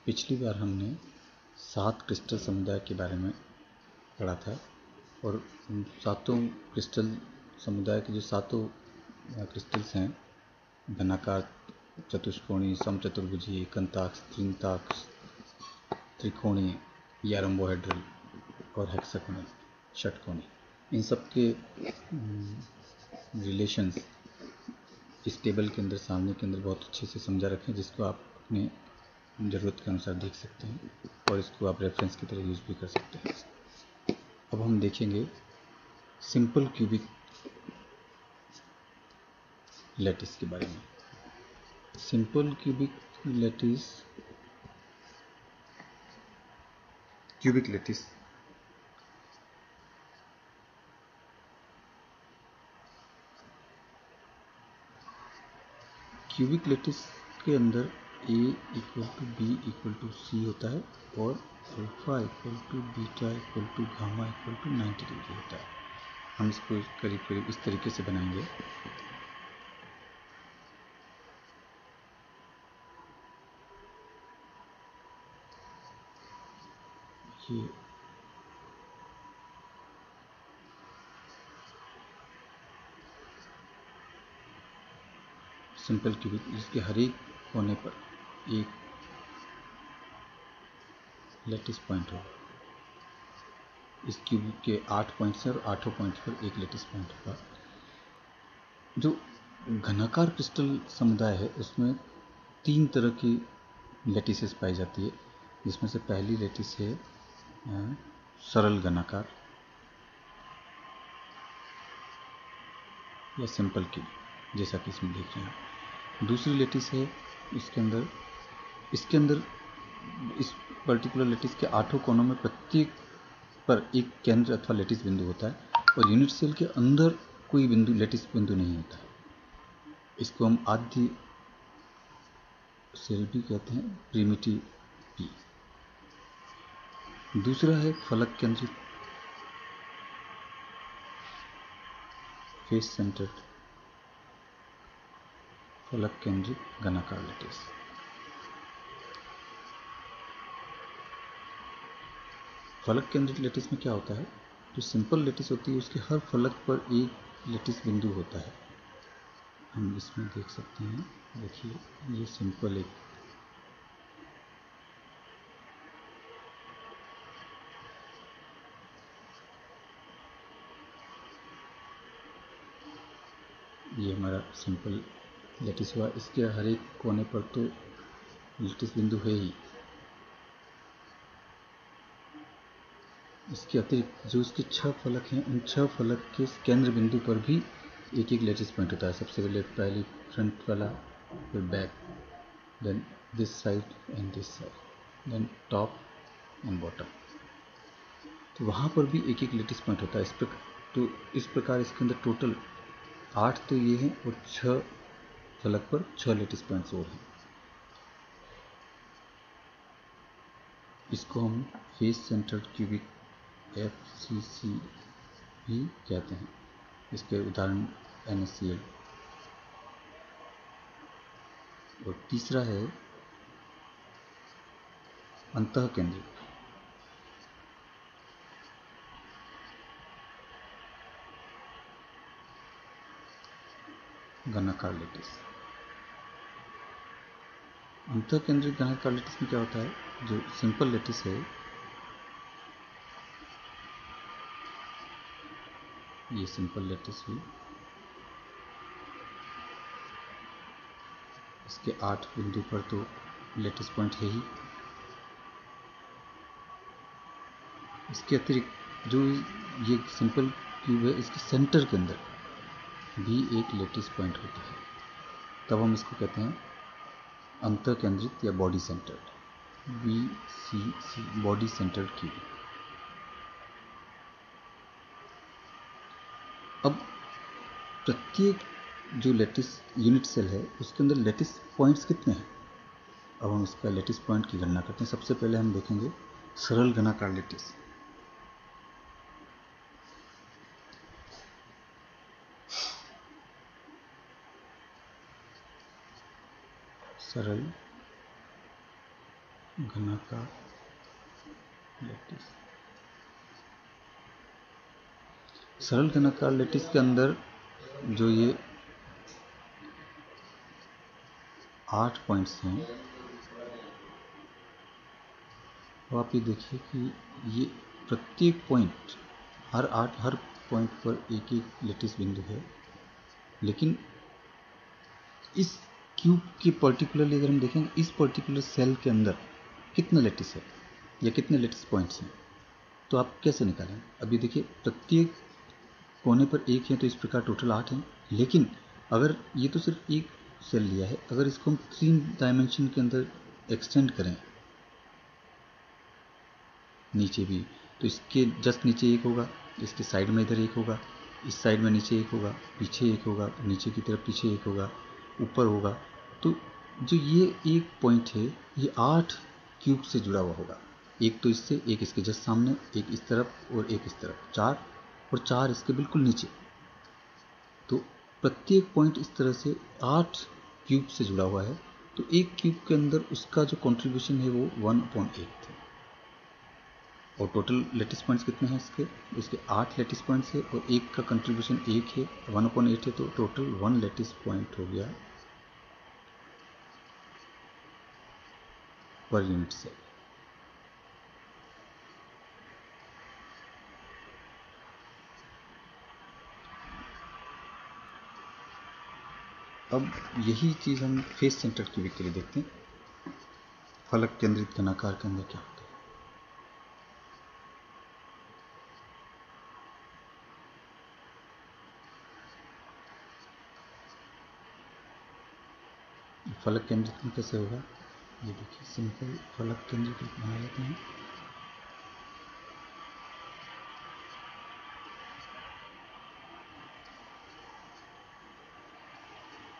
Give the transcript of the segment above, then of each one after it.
पिछली बार हमने 7 क्रिस्टल समुदाय के बारे में पढ़ा था और उन सातों क्रिस्टल समुदाय के जो सातों क्रिस्टल्स हैं, घनाकार, चतुष्कोणीय, समचतुर्भुजीय, एकांताक्ष, त्रिंताक्ष, त्रिकोणीय या रोम्बोहेड्रल और हेक्सागोनल, षटकोणीय, इन सब के रिलेशंस इस टेबल के अंदर, सामने के अंदर बहुत अच्छे से समझा रखें, जिसको आप अपने ज़रूरत के अनुसार देख सकते हैं और इसको आप रेफरेंस की तरह यूज़ भी कर सकते हैं। अब हम देखेंगे सिंपल क्यूबिक लैटिस के बारे में। Simple cubic lattice, cubic lattice cubic lattice के अंदर a equal to B equal to C होता है और alpha equal to beta equal to gamma equal to 90 degree होता है। हम इसको करीब करीब इस तरीके से बनाएंगे। ये सिंपल क्यूबिक, जिसके हर एक कोने पर एक लैटिस पॉइंट होगा। इस क्यूबिक के 8 पॉइंट्स हैं और 8 पॉइंट्स पर एक लैटिस पॉइंट होगा। जो घनाकार क्रिस्टल समुदाय है उसमें 3 तरह की लैटिसेस पाई जाती है, जिसमें से पहली लैटिस है सरल घनाकार या सिंपल क्यूब, जैसा कि इसमें देख रहे हैं। दूसरी लैटिस है इसके अंदर इस पर्टिकुलर लैटिस के 8 कोनों में प्रत्येक पर एक केंद्र अथवा लैटिस बिंदु होता है और यूनिट सेल के अंदर कोई बिंदु, लैटिस बिंदु नहीं होता है। इसको हम आद्य सेल भी कहते हैं, प्रिमिटिव पी। दूसरा है फलक केंद्रित, फेस सेंटर्ड, फलक केंद्रित घनाकार लैटिस। फलक केंद्रित लैटिस में क्या होता है, जो सिंपल लैटिस होती है उसके हर फलक पर एक लैटिस बिंदु होता है। हम इसमें देख सकते हैं, देखिए ये सिंपल एक ये हमारा सिंपल लैटिस हुआ। इसके हर एक कोने पर तो लैटिस बिंदु है ही। इसके अतिरिक्त जो इसके 6 फलक हैं, उन 6 फलक के केंद्र बिंदु पर भी एक एक लैटिस पॉइंट होता है। सबसे पहले फ्रंट वाला, फिर back, then this side and this side, then top and bottom. तो वहाँ पर भी एक एक लैटिस पॉइंट होता है। इस प्रकार इसके अंदर टोटल 8 तो ये हैं और 6 फलक पर 6 लैटिस पॉइंट्स और हैं। इसको हम फेस सेंटर्ड क्यूबिक FCC भी कहते हैं। इसके उदाहरण NaCl। और तीसरा है अंतः केंद्रित, घनाकार लैटिस। अंतः केंद्रित घनाकार लैटिस में क्या होता है, जो सिंपल लैटिस है, ये सिंपल लैटिस हुई, इसके 8 बिंदु पर तो लैटिस पॉइंट है ही। इसके अतिरिक्त जो ये सिंपल क्यूब है, इसके सेंटर के अंदर भी एक लैटिस पॉइंट होता है। तब हम इसको कहते हैं अंतः केंद्रित या body centred, BCC, body centred cube. अब प्रत्येक जो लैटिस यूनिट सेल है उसके अंदर लैटिस पॉइंट्स कितने हैं, अब हम इसका लैटिस पॉइंट की गणना करते हैं। सबसे पहले हम देखेंगे सरल घनाकार लैटिस। सरल घनाकार लेटिस। सरल घनाकार लेटिस के अंदर जो ये 8 पॉइंट्स हैं, तो आप ये देखिए कि ये प्रत्येक पॉइंट हर पॉइंट पर एक एक लेटिस बिंदु है, लेकिन इस क्यूब की पर्टिकुलरली अगर हम देखेंगे इस पर्टिकुलर सेल के अंदर कितने लेटिस है या कितने लेटिस पॉइंट्स हैं, तो आप कैसे निकालेंगे? अभी देखिए प्रत्येक कोने पर एक है, तो इस प्रकार टोटल 8 हैं। लेकिन अगर ये तो सिर्फ एक सेल लिया है, अगर इसको हम 3 डायमेंशन के अंदर एक्सटेंड करें नीचे भी, तो इसके जस्ट नीचे एक होगा, इसके साइड में इधर एक होगा, इस साइड में नीचे एक होगा, पीछे एक होगा, नीचे की तरफ पीछे एक होगा, ऊपर होगा। तो जो ये एक पॉइंट है ये 8 क्यूब से जुड़ा हुआ होगा, एक तो इससे, एक इसके जस्ट सामने, एक इस तरफ और एक इस तरफ, 4 और 4 इसके बिल्कुल नीचे। तो प्रत्येक पॉइंट इस तरह से 8 क्यूब से जुड़ा हुआ है, तो एक क्यूब के अंदर उसका जो कंट्रीब्यूशन है वो 1/8 है। और टोटल लेटिस पॉइंट्स कितने हैं इसके 8 लेटिस पॉइंट्स है और एक का कंट्रीब्यूशन 1 है, 1/8 है, तो टोटल 1 लेटिस पॉइंट हो गया पर यूनिट सेल। अब यही चीज़ हम फेस सेंटर क्यूबिक के लिए देखते हैं। फलक केंद्रित घनाकार के अंदर क्या होता है? फलक केंद्रित में कैसे होगा? ये देखिए सिंपल फलक केंद्रित बना लेते हैं।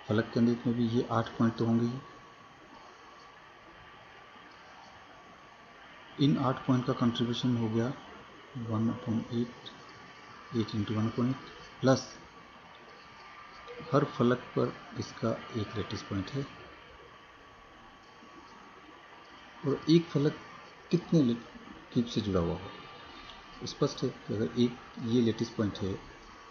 फलक केंद्रित में भी ये 8 पॉइंट तो होंगे ही। इन 8 पॉइंट का कंट्रीब्यूशन हो गया 1/8, 8 इंटू 1/8 प्लस हर फलक पर इसका एक लेटिस पॉइंट है। और एक फलक कितने क्यूब से जुड़ा हुआ हो? स्पष्ट है कि अगर एक ये लेटिस पॉइंट है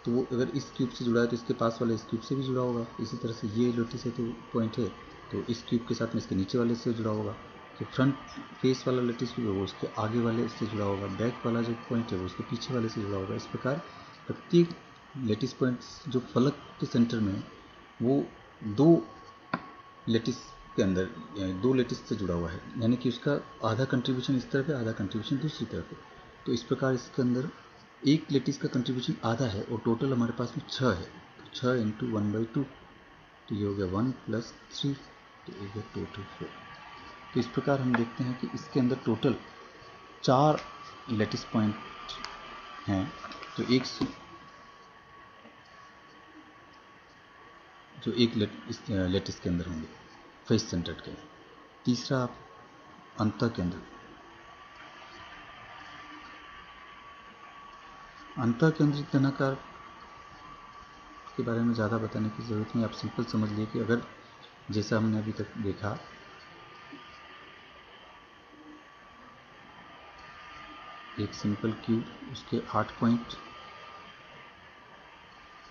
तो वो अगर इस क्यूब से जुड़ा है तो इसके पास वाले इस क्यूब से भी जुड़ा होगा। इसी तरह से ये लेटिस है तो पॉइंट है तो इस क्यूब के साथ में इसके नीचे वाले से जुड़ा होगा। तो फ्रंट फेस वाला लेटिस क्यूब है वो इसके आगे वाले से जुड़ा होगा, बैक वाला जो पॉइंट है वो उसके पीछे वाले से जुड़ा होगा। इस प्रकार प्रत्येक लेटिस पॉइंट्स जो फलक के सेंटर में वो दो लेटिस के अंदर दो लेटिस से जुड़ा हुआ है, यानी कि उसका आधा कंट्रीब्यूशन इस तरफ है, आधा कंट्रीब्यूशन दूसरी तरफ है। तो इस प्रकार इसके अंदर एक लेटिस का कंट्रीब्यूशन आधा है और टोटल हमारे पास में 6 है, तो 6 इंटू 1/2, तो ये हो गया 1 + 3, तो ये गया टोटल 4। तो इस प्रकार हम देखते हैं कि इसके अंदर टोटल 4 लेटिस पॉइंट हैं, जो एक लेटिस के अंदर होंगे फेस सेंटर्ड के। तीसरा अंतः केंद्र। अंतः केंद्रित घनाकार के बारे में ज़्यादा बताने की ज़रूरत नहीं, आप सिंपल समझ लिए कि अगर जैसा हमने अभी तक देखा एक सिंपल क्यूब, उसके 8 पॉइंट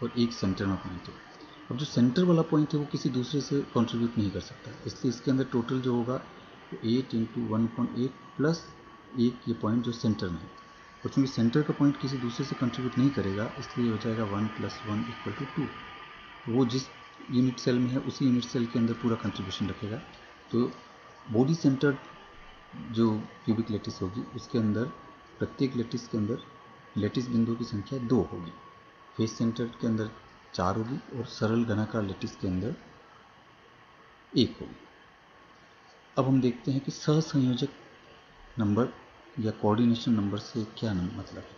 और एक सेंटर में पॉइंट है। अब जो सेंटर वाला पॉइंट है वो किसी दूसरे से कंट्रीब्यूट नहीं कर सकता, इसलिए इसके अंदर टोटल जो होगा वो 8 इंटू 1/8 प्लस एक ये पॉइंट जो सेंटर में है। और चूँकि सेंटर का पॉइंट किसी दूसरे से कंट्रीब्यूट नहीं करेगा इसलिए हो जाएगा 1 + 1 = 2। वो जिस यूनिट सेल में है उसी यूनिट सेल के अंदर पूरा कंट्रीब्यूशन रखेगा। तो बॉडी सेंटर्ड जो क्यूबिक लेटिस होगी उसके अंदर प्रत्येक लेटिस के अंदर लेटिस बिंदुओं की संख्या 2 होगी, फेस सेंटर के अंदर 4 होगी और सरल घनाकार लेटिस के अंदर 1 होगी। अब हम देखते हैं कि सहसंयोजक नंबर या कोऑर्डिनेशन नंबर से क्या मतलब है।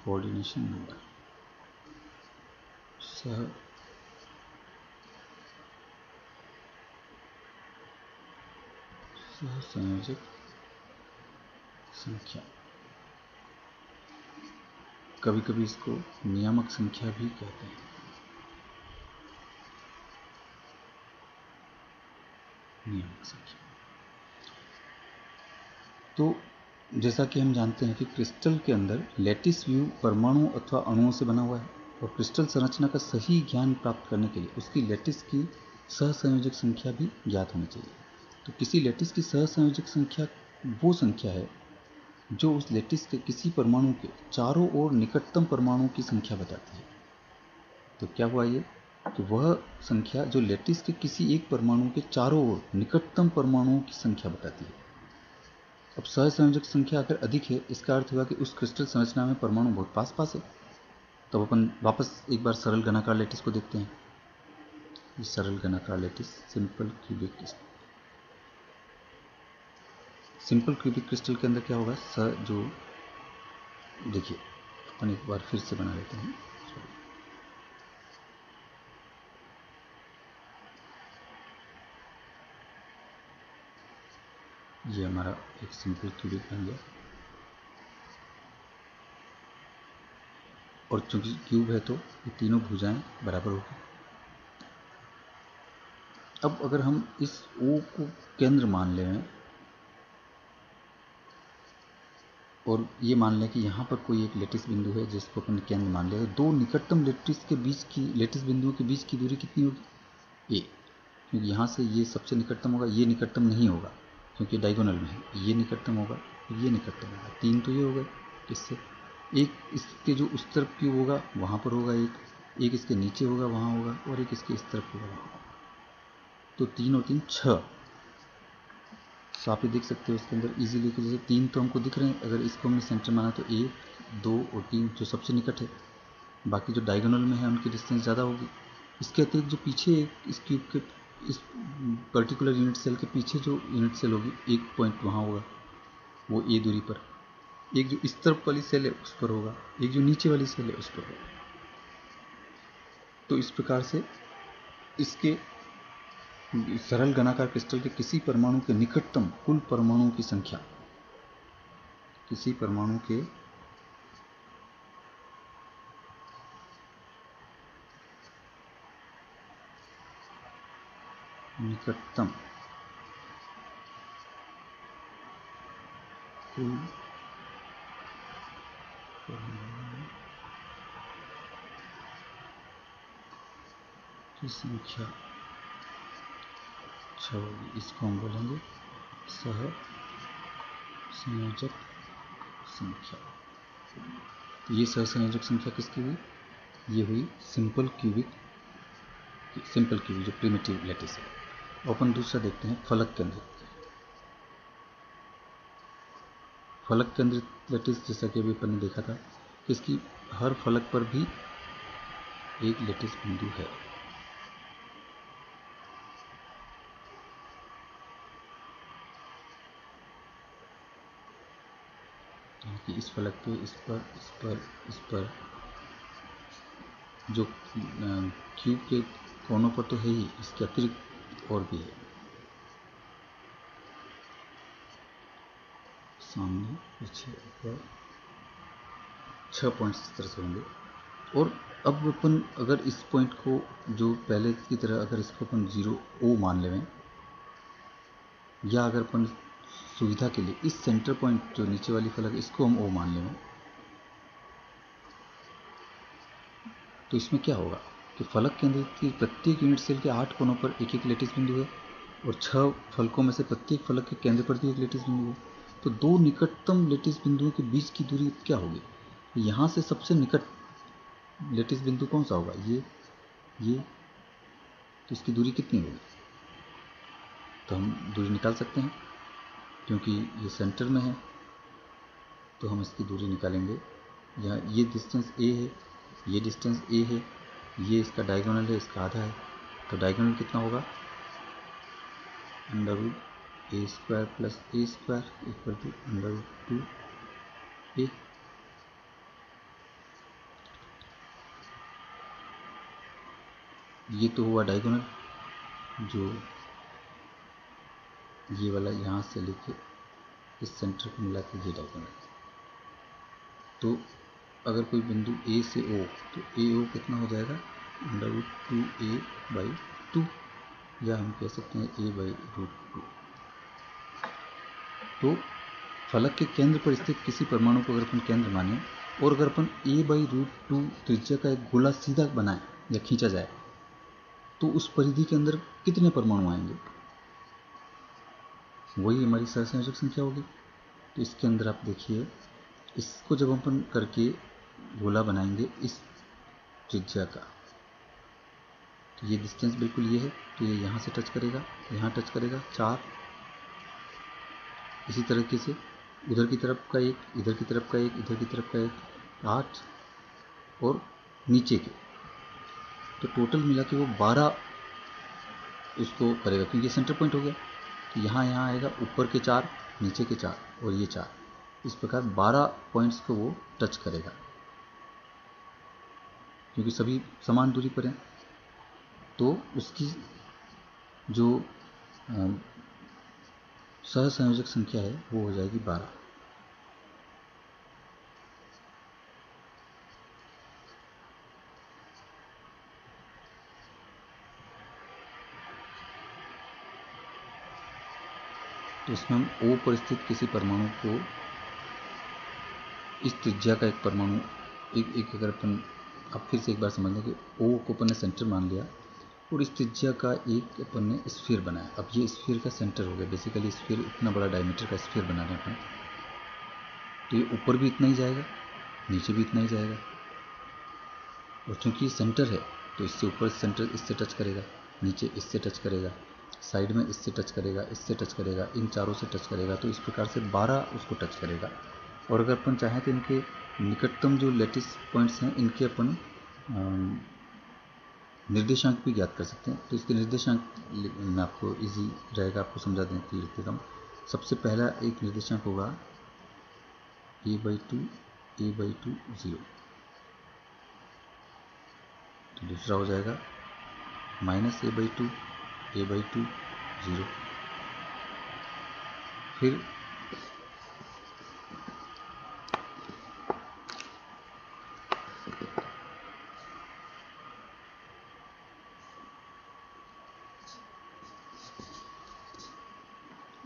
कोऑर्डिनेशन नंबर सहसंयोजक संख्या, कभी कभी इसको नियामक संख्या भी कहते हैं। नियामक संख्या। तो जैसा कि हम जानते हैं कि क्रिस्टल के अंदर लैटिस व्यू परमाणु अथवा अणुओं से बना हुआ है, और क्रिस्टल संरचना का सही ज्ञान प्राप्त करने के लिए उसकी लैटिस की सहसंयोजक संख्या भी ज्ञात होनी चाहिए। तो किसी लैटिस की सहसंयोजक संख्या वो संख्या है जो उस लैटिस के किसी परमाणु के चारों ओर निकटतम परमाणु की संख्या बताती है। तो क्या हुआ ये कि वह संख्या जो लैटिस के किसी एक परमाणु के चारों ओर निकटतम परमाणुओं की संख्या बताती है। अब सहसंयोजक संख्या अगर अधिक है, इसका अर्थ हुआ कि उस क्रिस्टल संरचना में परमाणु बहुत पास पास है। तो अपन वापस एक बार सरल घनाकार लैटिस को देखते हैं। ये सरल घनाकार लैटिस सिंपल क्यूबिक क्रिस्टल के अंदर क्या होगा, जो देखिए अपन एक बार फिर से बना लेते हैं। ये हमारा एक सिंपल क्यूबिक बन गया, और चूंकि क्यूब है तो ये तीनों भुजाएं बराबर होगी। अब अगर हम इस O को केंद्र मान लें और ये मान लें कि यहाँ पर कोई एक लैटिस बिंदु है जिसको अपन केंद्र मान लिया, दो निकटतम लैटिस बिंदुओं के बीच की दूरी कितनी होगी, A। क्योंकि यहाँ से ये सबसे निकटतम होगा, ये निकटतम नहीं होगा क्योंकि डायगोनल में है, ये निकटतम होगा, ये निकटतम होगा, तीन तो ये हो गए। इससे एक इसके जो उस तरफ क्यूब होगा वहाँ पर होगा, एक इसके नीचे होगा वहाँ होगा, और एक इसके इस तरफ होगा वहाँ होगा। तो 3 और 3 6। तो आप ये देख सकते हो इसके अंदर इजीली कि जैसे 3 तो हमको दिख रहे हैं, अगर इसको हमने सेंटर माना तो 1 2 और 3 जो सबसे निकट है, बाकी जो डायगोनल में है उनकी डिस्टेंस ज़्यादा होगी। इसके अतिरिक्त जो पीछे इस क्यूब के इस पर्टिकुलर यूनिट सेल के पीछे जो यूनिट सेल होगी, एक पॉइंट वहाँ होगा वो A दूरी पर, एक जो इस तरफ वाली सेल है उस पर होगा, एक जो नीचे वाली सेल है उस पर होगा। तो इस प्रकार से इसके सरल घनाकार क्रिस्टल के किसी परमाणु के निकटतम कुल परमाणुओं की संख्या, किसी परमाणु के निकटतम कुल परमाणुओं की संख्या 6 होगी। इसको हम बोलेंगे सहसंयोजक संख्या। तो ये सहसंयोजक संख्या किसकी हुई, ये हुई सिंपल क्यूबिक जो प्रिमिटिव लैटिस है। अपन दूसरा देखते हैं फलक केंद्रित। फलक केंद्रित लैटिस, जैसा कि अभी अपन ने देखा था कि इसकी हर फलक पर भी एक लैटिस बिंदु है। कि इस फलक पे इस पर जो क्यूब के कोनों पर तो है ही, इसके अतिरिक्त और भी है, सामने पीछे ऊपर 6 पॉइंट्स इस तरह से होंगे। और अब अपन अगर इस पॉइंट को जो पहले की तरह अगर इसको अपन 0 O मान लें, या अगर अपन सुविधा के लिए इस सेंटर पॉइंट जो नीचे वाली फलक इसको हम O मान लें, तो इसमें क्या होगा कि फलक केंद्रित की प्रत्येक यूनिट सेल के 8 कोनों पर एक एक लैटिस बिंदु है, और 6 फलकों में से प्रत्येक फलक के केंद्र पर भी एक लैटिस बिंदु है। तो दो निकटतम लैटिस बिंदुओं के बीच की दूरी क्या होगी, यहाँ से सबसे निकट लैटिस बिंदु कौन सा होगा, ये। तो इसकी दूरी कितनी होगी, तो हम दूरी निकाल सकते हैं क्योंकि ये सेंटर में है, तो हम इसकी दूरी निकालेंगे। यहाँ ये डिस्टेंस A है, ये डिस्टेंस A है, ये इसका डायगोनल है, इसका आधा है, तो डायगोनल कितना होगा, √A² + A² = √2A। ये तो हुआ डायगोनल, जो ये वाला यहाँ से लेके इस सेंटर को मिला के ये डायगोनल। तो अगर कोई बिंदु ए से ओ, तो ए ओ कितना हो जाएगा √2a/2, या हम कह सकते हैं a/√2। तो फलक के केंद्र पर स्थित किसी परमाणु को अगर अपन केंद्र माने और अगर अपन a/√2 त्रिज्या का एक गोला सीधा बनाए या खींचा जाए, तो उस परिधि के अंदर कितने परमाणु आएंगे? वही हमारी सहसंयोजक संख्या होगी। तो इसके अंदर आप देखिए, इसको जब अपन करके गोला बनाएंगे इस त्रिज्या का, तो ये डिस्टेंस बिल्कुल ये है, तो ये यहाँ से टच करेगा, यहाँ टच करेगा 4, इसी तरीके से उधर की तरफ का एक, इधर की तरफ का एक, इधर की तरफ का एक, 8 और नीचे के, तो टोटल मिला के वो 12 उसको करेगा, क्योंकि ये सेंटर पॉइंट हो गया। तो यहाँ आएगा, ऊपर के 4, नीचे के 4 और ये 4, इस प्रकार 12 पॉइंट्स को वो टच करेगा, क्योंकि सभी समान दूरी पर हैं। तो उसकी जो सहसंयोजक संख्या है वो हो जाएगी 12। तो इसमें हम O पर स्थित किसी परमाणु को, इस त्रिज्या का एक परमाणु, एक अगर अपन, आप फिर से एक बार समझ लें कि O को अपन ने सेंटर मान लिया और इस त्रिज्या का एक अपन ने स्फीयर बनाया। अब ये स्फीयर का सेंटर हो गया, बेसिकली स्फीयर इतना बड़ा डायमीटर का स्फीयर बना रहे हैं अपन, तो ये ऊपर भी इतना ही जाएगा, नीचे भी इतना ही जाएगा, और चूंकि ये सेंटर है तो इससे ऊपर सेंटर इससे टच करेगा, नीचे इससे टच करेगा, साइड में इससे टच करेगा, इससे टच करेगा, इन चारों से टच करेगा, तो इस प्रकार से 12 उसको टच करेगा। और अगर अपन चाहें तो इनके निकटतम जो लेटिस पॉइंट्स हैं इनके अपन निर्देशांक भी ज्ञात कर सकते हैं। तो इसके निर्देशांक मैं आपको इजी रहेगा आपको समझा दें कि लिख देता हूँ। सबसे पहला एक निर्देशांक होगा a/2 a/2 0, तो दूसरा हो जाएगा -a/2 a/2 0, फिर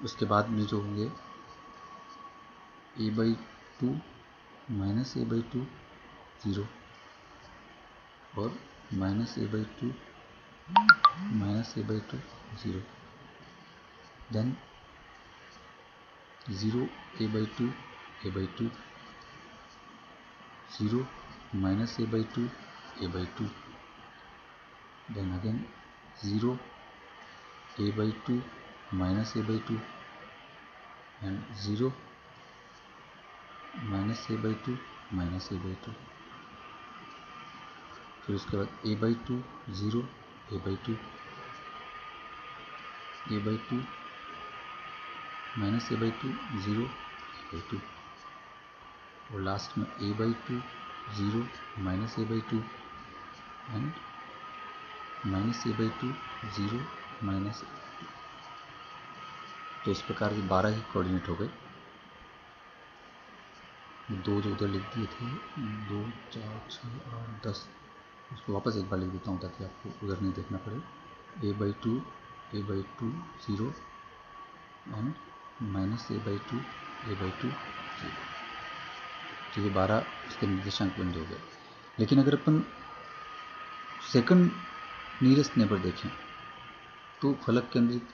उसके बाद में जो होंगे a/2 -a/2 0 और -a/2 -a/2 0, then 0 a/2 a/2 0 -a/2 a/2, then again 0 a/2 -a/2 and 0 -a/2 -a/2, फिर उसके बाद a/2 0 a/2 a/2 -a/2 0 a/2, और लास्ट में a/2 0 -a/2 and -a/2 0 -a/2। तो इस प्रकार के 12 ही कोऑर्डिनेट हो गए। 2 जो उधर लिख दिए थे, 2 4 6 8 10, उसको वापस एक बार लिख देता हूँ ताकि आपको उधर नहीं देखना पड़े। a/2 a/2 0 and -a/2 a/2 0। तो ये 12 इसके निर्देशांक बंद हो गए। लेकिन अगर अपन सेकंड नियरेस्ट नेबर देखें तो फलक केंद्रित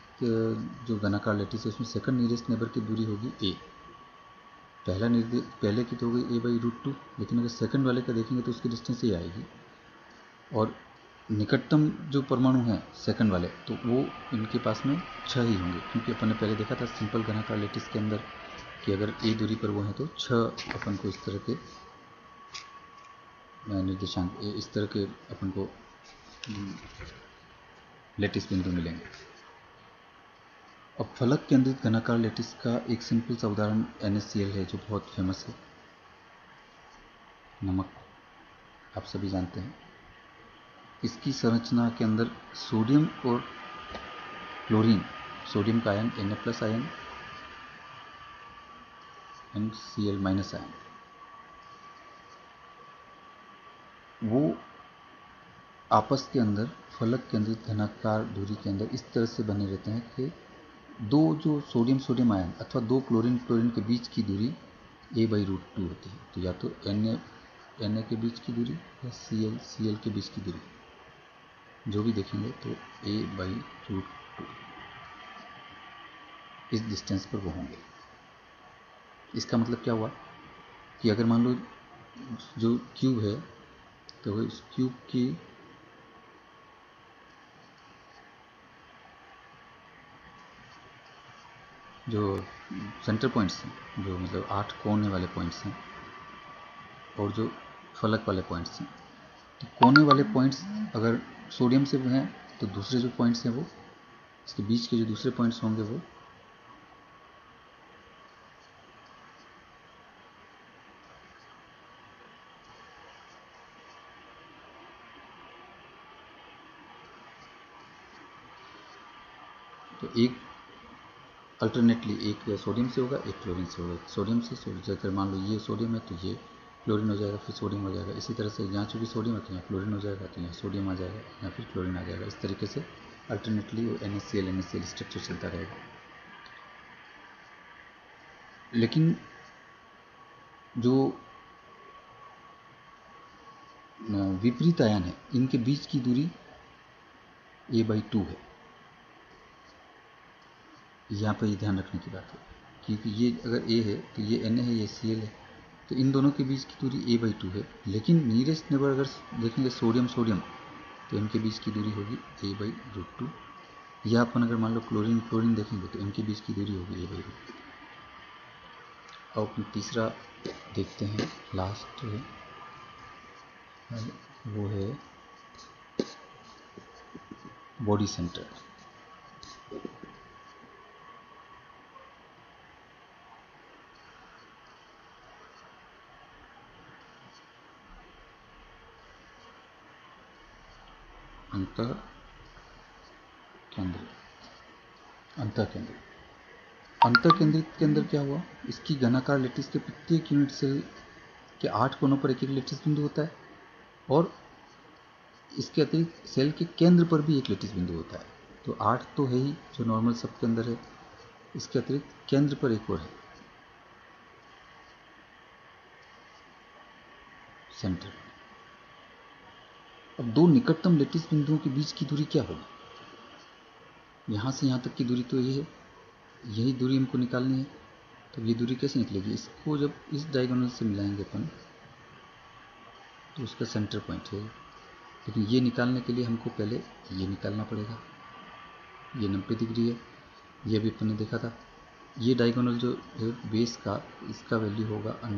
जो घनाकार लैटिस है उसमें सेकंड नियरेस्ट नेबर की दूरी होगी a। पहले की तो हो गई a/√2, लेकिन अगर सेकंड वाले का देखेंगे तो उसकी डिस्टेंस ये आएगी, और निकटतम जो परमाणु हैं सेकंड वाले तो वो इनके पास में 6 ही होंगे, क्योंकि अपन ने पहले देखा था सिंपल घनाकार लैटिस के अंदर कि अगर a दूरी पर वो है तो 6 अपन को इस तरह के निर्देशांक, इस तरह के अपन को लैटिस बिंदु मिलेंगे। अब फलक केंद्रित घनाकार लैटिस का एक सिंपल सा उदाहरण NaCl है जो बहुत फेमस है, नमक, आप सभी जानते हैं। इसकी संरचना के अंदर सोडियम और क्लोरीन, सोडियम का ion Na+ ion and Cl minus ion, वो आपस के अंदर फलक केंद्रित घनाकार दूरी के अंदर इस तरह से बने रहते हैं कि दो जो सोडियम सोडियम आयन अथवा दो क्लोरीन क्लोरीन के बीच की दूरी a/√2 होती है। तो या तो Na के बीच की दूरी या Cl के बीच की दूरी, जो भी देखेंगे तो a/√2 इस डिस्टेंस पर वो होंगे। इसका मतलब क्या हुआ कि अगर मान लो जो क्यूब है तो इस क्यूब की जो सेंटर पॉइंट्स हैं, जो मतलब 8 कोने वाले पॉइंट्स हैं और जो फलक वाले पॉइंट्स हैं, तो कोने वाले पॉइंट्स अगर सोडियम से हैं तो दूसरे जो पॉइंट्स हैं वो, इसके बीच के जो दूसरे पॉइंट्स होंगे वो तो एक अल्टरनेटली एक सोडियम से होगा, एक क्लोरीन से होगा। सोडियम से अगर मान लो ये सोडियम है तो ये क्लोरीन हो जाएगा, फिर सोडियम हो जाएगा। इसी तरह से यहाँ चूँकि सोडियम है तो यहाँ क्लोरीन हो जाएगा, तो यहाँ सोडियम आ जाएगा, या फिर क्लोरीन आ जाएगा। इस तरीके से अल्टरनेटली NaCl स्ट्रक्चर चलता रहेगा। लेकिन जो विपरीत आयन है इनके बीच की दूरी a/2 है। यहाँ पर ये ध्यान रखने की बात है, क्योंकि ये अगर A है तो ये Na है, ये Cl है, तो इन दोनों के बीच की दूरी a/2 है। लेकिन नीयरेस्ट नेबर अगर देखेंगे सोडियम सोडियम, तो इनके बीच की दूरी होगी a/√2। या अपन अगर मान लो क्लोरीन क्लोरीन देखेंगे तो इनके बीच की दूरी होगी a/√2। अब अपन तीसरा देखते हैं, लास्ट है, वो है बॉडी सेंटर। अंतर केंद्रित के अंदर क्या हुआ, इसकी घनाकार लेटिस के प्रत्येक यूनिट सेल के 8 कोनों पर एक एक लेटिस बिंदु होता है, और इसके अतिरिक्त सेल के केंद्र पर भी एक लेटिस बिंदु होता है। तो 8 तो है ही जो नॉर्मल सबके अंदर है, इसके अतिरिक्त केंद्र पर एक और है, सेंटर। अब दो निकटतम लेटिस बिंदुओं के बीच की दूरी क्या होगी? यहाँ से यहाँ तक की दूरी तो ये है, यही दूरी हमको निकालनी है। तो ये दूरी कैसे निकलेगी? इसको जब इस डायगोनल से मिलाएंगे अपन तो उसका सेंटर पॉइंट है। लेकिन ये निकालने के लिए हमको पहले ये निकालना पड़ेगा। ये 90 डिग्री है, ये भी अपन ने देखा था। ये डायगोनल जो है बेस का, इसका वैल्यू होगा √a²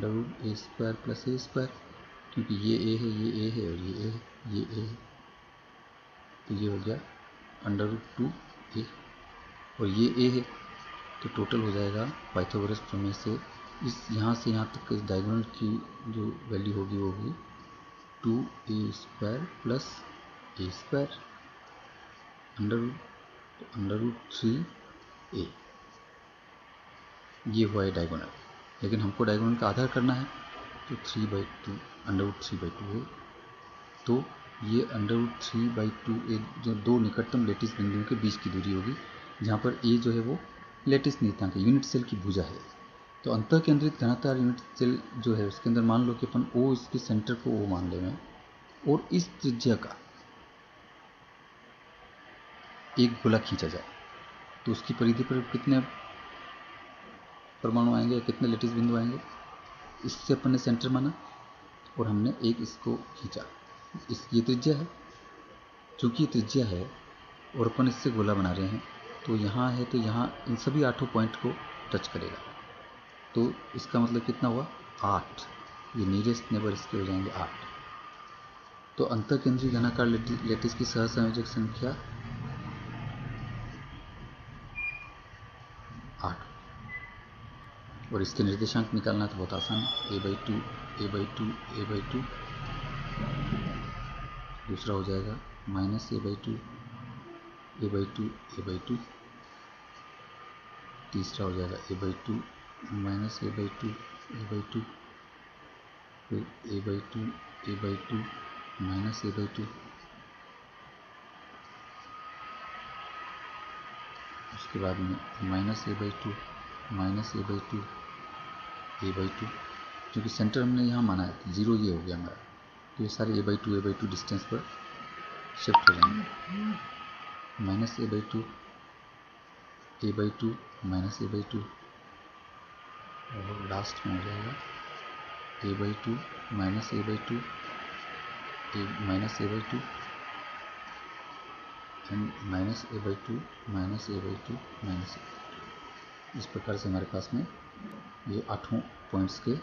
+ a², क्योंकि ये a है, ये a है, और ये a है, ये a है। तो ये हो गया √2a, और ये a है, तो टोटल हो जाएगा पाइथागोरस प्रमेय से इस यहाँ से यहाँ तक इस डायगोनल की जो वैल्यू होगी वो होगी 2a² + a², √3a। ये हुआ है डायगोनल। लेकिन हमको डायगोनल का आधार करना है, तो 3/2 √3/2 है। तो ये √3/2a जो दो निकटतम लेटिस बिंदुओं के बीच की दूरी होगी, जहाँ पर a जो है वो लेटिस नियतांक है, यूनिट सेल की भुजा है। तो अंतर केंद्रित घनत्व यूनिट सेल जो है उसके अंदर मान लो कि अपन O, इसके सेंटर को O मान लें, और इस त्रिज्या का एक गोला खींचा जाए, तो उसकी परिधि पर कितने परमाणु आएंगे, कितने लेटिस बिंदु आएंगे? इससे अपन ने सेंटर माना और हमने एक इसको खींचा, ये त्रिज्या है। चूंकि ये त्रिज्या है और अपन इससे गोला बना रहे हैं, तो यहाँ है, तो यहाँ इन सभी 8 पॉइंट को टच करेगा। तो इसका मतलब कितना हुआ? 8। ये नियरेस्ट नेबर इसके हो जाएंगे 8। तो अंतर केंद्रीय घनाकार लेटिस की सहसंयोजक संख्या 8, और इसके निर्देशांक निकालना तो बहुत आसान है, a/2 a/2 a/2, दूसरा हो जाएगा -a/2 a/2 a/2, तीसरा हो जाएगा a/2 minus A by two, फिर A by two, minus A by two, उसके बाद में minus A by two, A by two, क्योंकि सेंटर हमने यहाँ माना है, जीरो ये हो गया हमारा, तो ये सारे ए बाई टू डिस्टेंस पर शिफ्ट हो जाएंगे। Minus A by two, minus A by two, और लास्ट में हो जाएगा A by two, minus A by two, minus A by two, and minus A by two, minus A by two, minus A. इस प्रकार से हमारे पास में ये 8 पॉइंट्स के